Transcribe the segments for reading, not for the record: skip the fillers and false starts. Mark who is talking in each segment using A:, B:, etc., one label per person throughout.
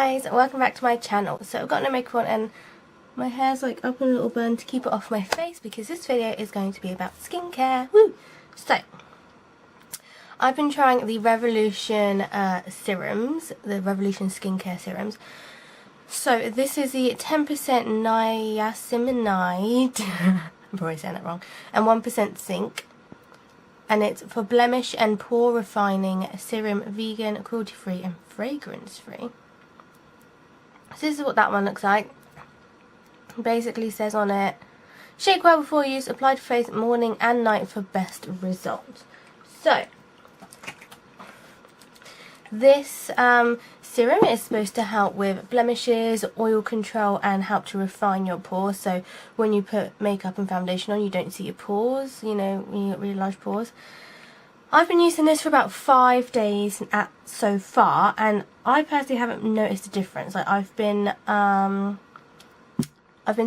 A: guys, welcome back to my channel. So I've got no makeup on and my hair's like up in a little bun to keep it off my face because this video is going to be about skincare. Woo! So I've been trying the Revolution serums, the Revolution skincare serums. So this is the 10% niacinamide, I'm probably saying that wrong, and 1% zinc. And it's for blemish and pore refining serum, vegan, cruelty free and fragrance free. So this is what that one looks like. It basically says on it, shake well before use, apply to face morning and night for best results. So this serum is supposed to help with blemishes, oil control and help to refine your pores. So when you put makeup and foundation on, you don't see your pores, you know, when you get really large pores. I've been using this for about 5 days so far, and I personally haven't noticed a difference. Like I've been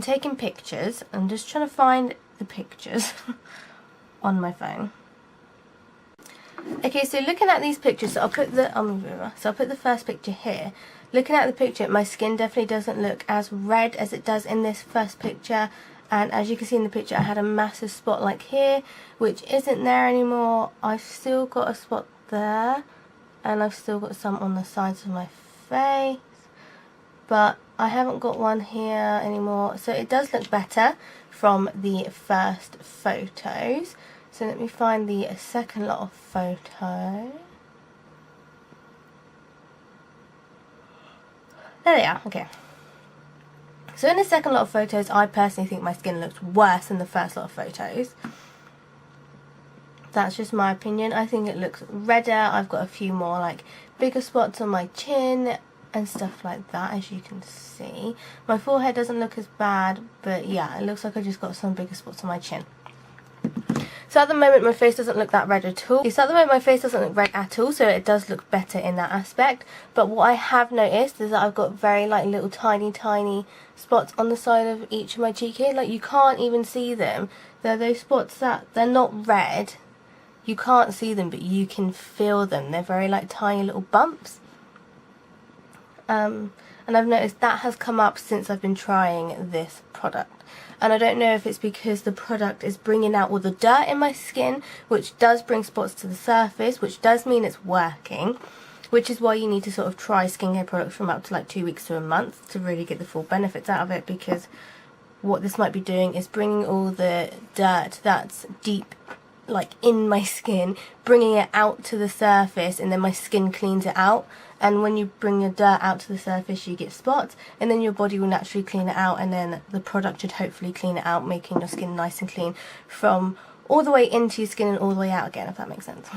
A: taking pictures. I'm just trying to find the pictures on my phone. Okay, so looking at these pictures, so I'll put the first picture here. Looking at the picture, my skin definitely doesn't look as red as it does in this first picture. And as you can see in the picture, I had a massive spot like here, which isn't there anymore. I've still got a spot there, and I've still got some on the sides of my face, but I haven't got one here anymore. So it does look better from the first photos. So let me find the second lot of photos. There they are, okay. So in the second lot of photos, I personally think my skin looks worse than the first lot of photos. That's just my opinion. I think it looks redder. I've got a few more like bigger spots on my chin and stuff like that, as you can see. My forehead doesn't look as bad, but yeah, it looks like I just got some bigger spots on my chin. So at the moment my face doesn't look that red at all. So at the moment my face doesn't look red at all, so it does look better in that aspect. But what I have noticed is that I've got very like little tiny spots on the side of each of my cheek here. Like you can't even see them. They're those spots that they're not red. You can't see them, but you can feel them. They're very like tiny little bumps. And I've noticed that has come up since I've been trying this product. And I don't know if it's because the product is bringing out all the dirt in my skin, which does bring spots to the surface, which does mean it's working, which is why you need to sort of try skincare products from up to like 2 weeks to a month to really get the full benefits out of it, because what this might be doing is bringing all the dirt that's deep like in my skin, bringing it out to the surface, and then my skin cleans it out. And when you bring the dirt out to the surface, you get spots, and then your body will naturally clean it out, and then the product should hopefully clean it out, making your skin nice and clean from all the way into your skin and all the way out again, if that makes sense.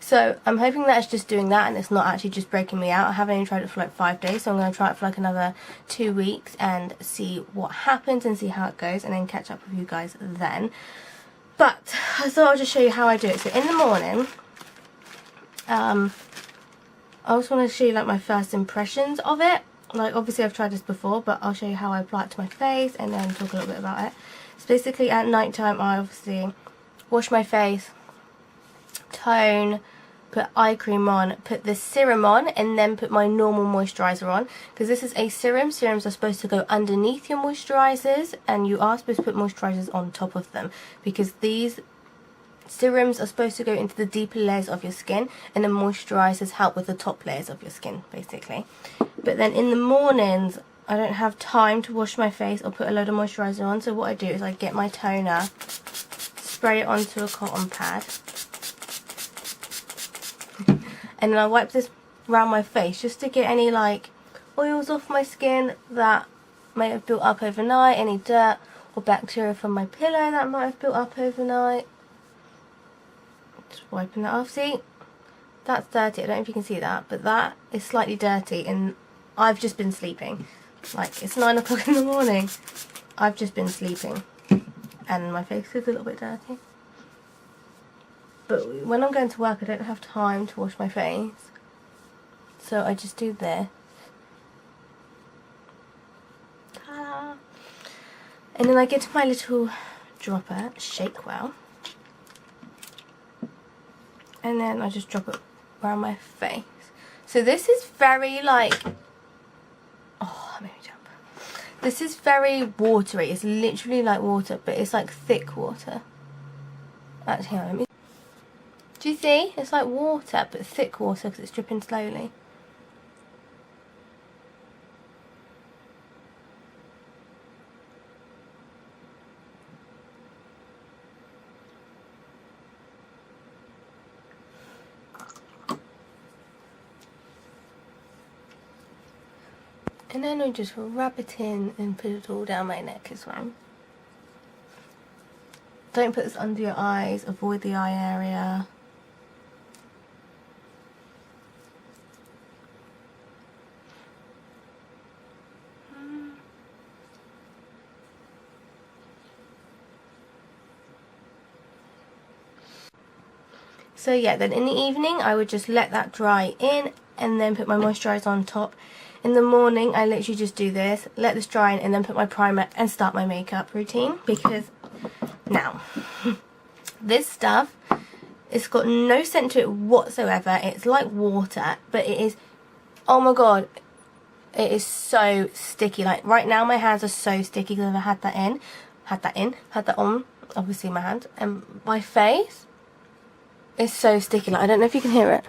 A: So I'm hoping that it's just doing that and it's not actually just breaking me out. I haven't even tried it for like 5 days, so I'm going to try it for like another 2 weeks and see what happens and see how it goes, and then catch up with you guys then. But I thought I'll just show you how I do it. So in the morning, I just want to show you like my first impressions of it. Like obviously I've tried this before, but I'll show you how I apply it to my face and then talk a little bit about it. So basically at night time I obviously wash my face, tone, put eye cream on, put the serum on, and then put my normal moisturiser on. Because this is a serum. Serums are supposed to go underneath your moisturisers, and you are supposed to put moisturisers on top of them, because these serums are supposed to go into the deeper layers of your skin, and the moisturisers help with the top layers of your skin, basically. But then in the mornings, I don't have time to wash my face or put a load of moisturiser on, so what I do is I get my toner, spray it onto a cotton pad, and then I wipe this around my face just to get any like oils off my skin that may have built up overnight, any dirt or bacteria from my pillow that might have built up overnight. Just wiping that off. See, that's dirty. I don't know if you can see that, but that is slightly dirty, and I've just been sleeping. Like it's 9 o'clock in the morning. I've just been sleeping and my face is a little bit dirty. But when I'm going to work, I don't have time to wash my face, so I just do this. Ta-da! And then I get to my little dropper, shake well, and then I just drop it around my face. So this is very like, oh, that made me jump. This is very watery. It's literally like water, but it's like thick water. Actually, let me. Do you see? It's like water, but thick water because it's dripping slowly. And then I just rub it in and put it all down my neck as well. Don't put this under your eyes, avoid the eye area. So yeah, then in the evening I would just let that dry in and then put my moisturiser on top. In the morning I literally just do this, let this dry in and then put my primer and start my makeup routine, because now this stuff, it's got no scent to it whatsoever. It's like water, but it is, oh my god, it is so sticky. Like right now my hands are so sticky because I've had that on, obviously my hand, and my face is so sticky. Like I don't know if you can hear it.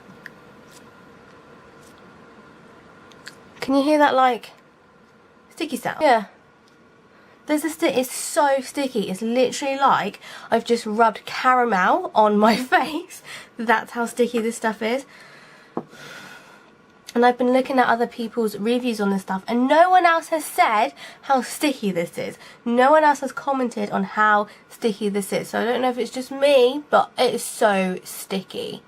A: Can you hear that like sticky sound? Yeah. There's a it's so sticky. It's literally like I've just rubbed caramel on my face. That's how sticky this stuff is. And I've been looking at other people's reviews on this stuff and no one else has said how sticky this is. No one else has commented on how sticky this is. So I don't know if it's just me, but it is so sticky.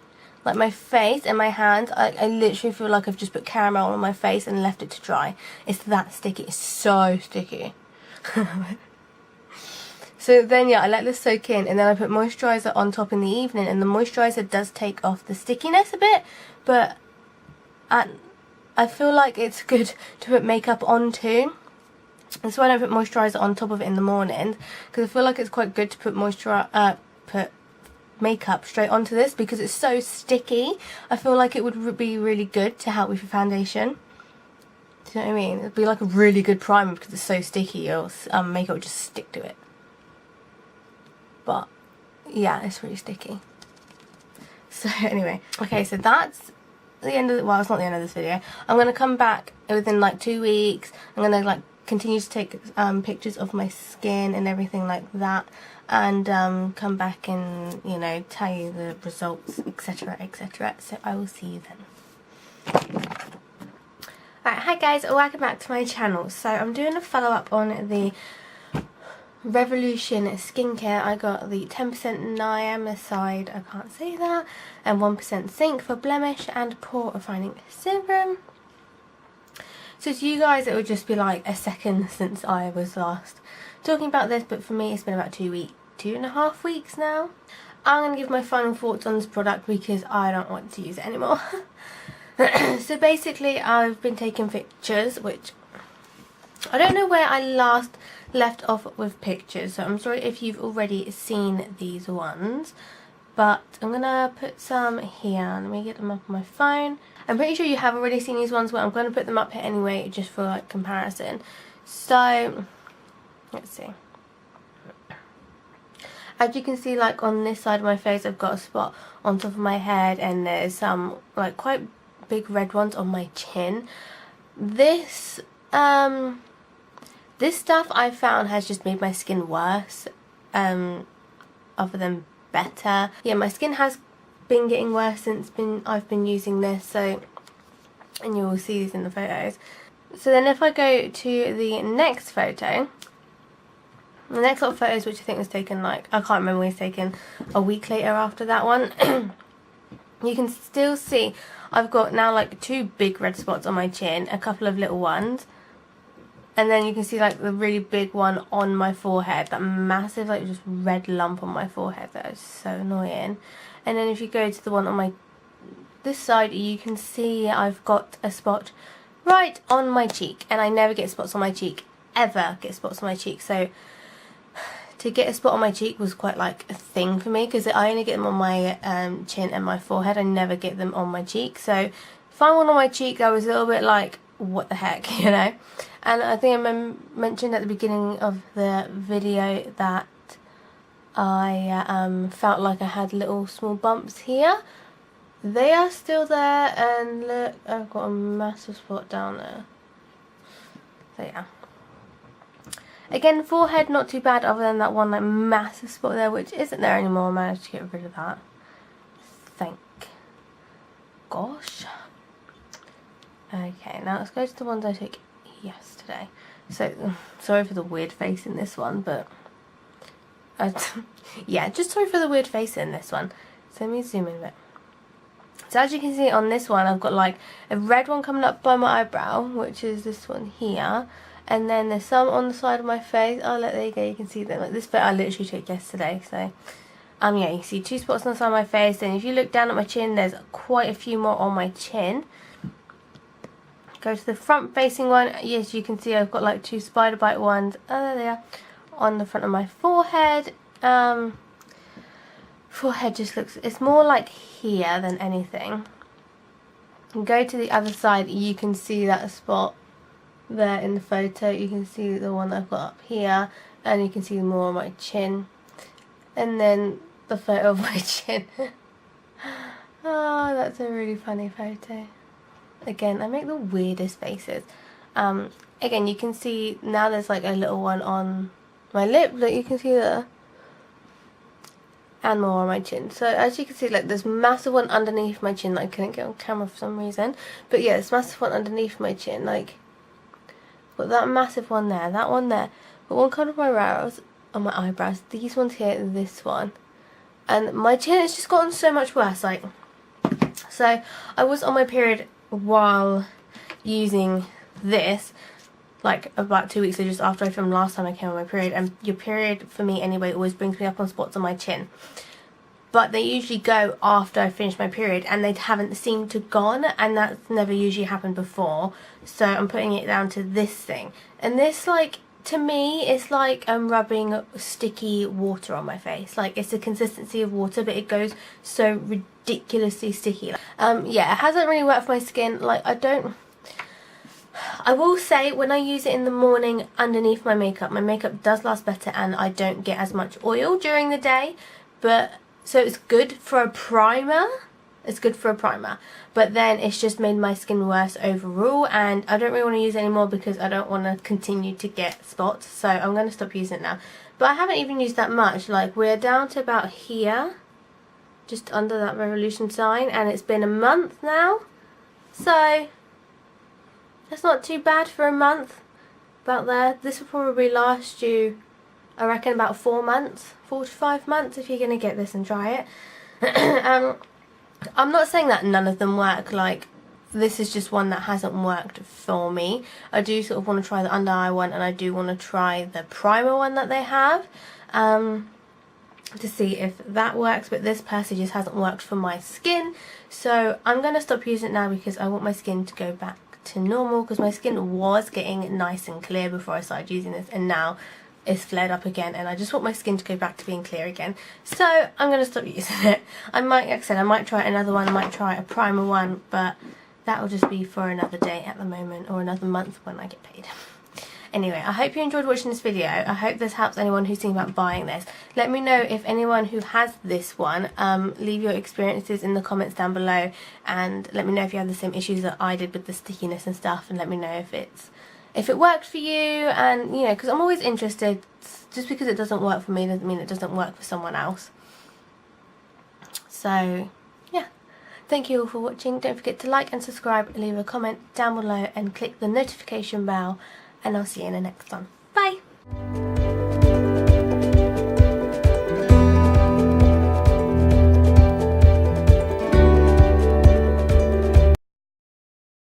A: Like my face and my hands, I literally feel like I've just put caramel on my face and left it to dry. It's that sticky. It's so sticky. So then yeah, I let this soak in and then I put moisturiser on top in the evening, and the moisturiser does take off the stickiness a bit, but I feel like it's good to put makeup on too. That's why I don't put moisturiser on top of it in the morning, because I feel like it's quite good to put put makeup straight onto this because it's so sticky. I feel like it would be really good to help with your foundation. Do you know what I mean? It'd be like a really good primer because it's so sticky, your makeup would just stick to it. But yeah, it's really sticky. So anyway, okay, so that's the end of the, well, it's not the end of this video. I'm going to come back within like 2 weeks. I'm going to like continue to take pictures of my skin and everything like that, and come back and, you know, tell you the results, etc, etc. So I will see you then. Alright, hi guys, welcome back to my channel. So I'm doing a follow up on the Revolution skincare. I got the 10% niacinamide, I can't say that, and 1% zinc for blemish and pore refining serum. So to you guys it would just be like a second since I was last talking about this, but for me it's been about 2.5 weeks now. I'm going to give my final thoughts on this product because I don't want to use it anymore. So basically I've been taking pictures, which I don't know where I last left off with pictures, so I'm sorry if you've already seen these ones, but I'm gonna put some here. Let me get them up on my phone. I'm pretty sure you have already seen these ones, but I'm going to put them up here anyway just for like comparison. So let's see. As you can see, like on this side of my face I've got a spot on top of my head, and there's some like quite big red ones on my chin. This this stuff I found has just made my skin worse, other than better. Yeah, my skin has been getting worse since I've been using this, so, and you will see these in the photos. So then if I go to the next photo, the next lot of photos, which I think was taken like, I can't remember when it was taken, a week later after that one, you can still see I've got now like 2 big red spots on my chin, a couple of little ones, and then you can see like the really big one on my forehead, that massive like just red lump on my forehead that is so annoying. And then if you go to the one on this side, you can see I've got a spot right on my cheek, and I never get spots on my cheek, ever get spots on my cheek. So to get a spot on my cheek was quite like a thing for me, because I only get them on my chin and my forehead. I never get them on my cheek. So find one on my cheek, I was a little bit like, what the heck, you know. And I think I mentioned at the beginning of the video that I felt like I had little small bumps here. They are still there, and look, I've got a massive spot down there. So yeah. Again, forehead not too bad, other than that one like massive spot there, which isn't there anymore. I managed to get rid of that. Thank gosh. Okay, now let's go to the ones I took yesterday. So, sorry for the weird face in this one, but yeah, just sorry for the weird face in this one. So let me zoom in a bit. So as you can see on this one, I've got like a red one coming up by my eyebrow, which is this one here. And then there's some on the side of my face. Oh look, there you go, you can see them. Like this bit I literally took yesterday. So yeah, you see 2 spots on the side of my face. And if you look down at my chin, there's quite a few more on my chin. Go to the front facing one. Yes, you can see I've got like 2 spider bite ones. Oh, there they are. On the front of my forehead. Forehead just looks, it's more like here than anything. And go to the other side, you can see that spot there in the photo. You can see the one that I've got up here, and you can see more on my chin. And then the photo of my chin. Oh, that's a really funny photo. Again, I make the weirdest faces. Again, you can see now there's like a little one on my lip that you can see there. And more on my chin. So as you can see, like there's massive one underneath my chin that I couldn't get on camera for some reason. But yeah, this massive one underneath my chin. Like, got that massive one there, that one there. But one kind of my brows, on my eyebrows, these ones here, and this one. And my chin has just gotten so much worse. Like, so I was on my period while using this, like about 2 weeks ago, just after I filmed last time I came on my period. And your period, for me anyway, always brings me up on spots on my chin. But they usually go after I finish my period, and they haven't seemed to gone, and that's never usually happened before. So I'm putting it down to this thing. And this, like, to me, it's like I'm rubbing sticky water on my face. Like, it's the consistency of water, but it goes so ridiculously sticky. Yeah, it hasn't really worked for my skin. Like, I will say, when I use it in the morning underneath my makeup does last better, and I don't get as much oil during the day. But so it's good for a primer. It's good for a primer. But then it's just made my skin worse overall, and I don't really want to use it anymore because I don't want to continue to get spots. So I'm going to stop using it now. But I haven't even used that much. Like, we're down to about here, just under that revolution sign, and it's been a month now. So that's not too bad for a month. About there. This will probably last you, I reckon, about 4 months, 4 to 5 months if you're going to get this and try it. I'm not saying that none of them work. Like, this is just one that hasn't worked for me. I do sort of want to try the under eye one, and I do want to try the primer one that they have, to see if that works. But this personally just hasn't worked for my skin, so I'm going to stop using it now because I want my skin to go back to normal, because my skin was getting nice and clear before I started using this, and now it's flared up again, and I just want my skin to go back to being clear again. So I'm going to stop using it. I might, like I said, I might try another one, I might try a primer one, but that will just be for another day at the moment, or another month when I get paid. Anyway, I hope you enjoyed watching this video. I hope this helps anyone who's thinking about buying this. Let me know if anyone who has this one, leave your experiences in the comments down below, and let me know if you have the same issues that I did with the stickiness and stuff, and let me know if it worked for you. And, you know, because I'm always interested. Just because it doesn't work for me doesn't mean it doesn't work for someone else. So, yeah. Thank you all for watching. Don't forget to like and subscribe, leave a comment down below, and click the notification bell. And I'll see you in the next one.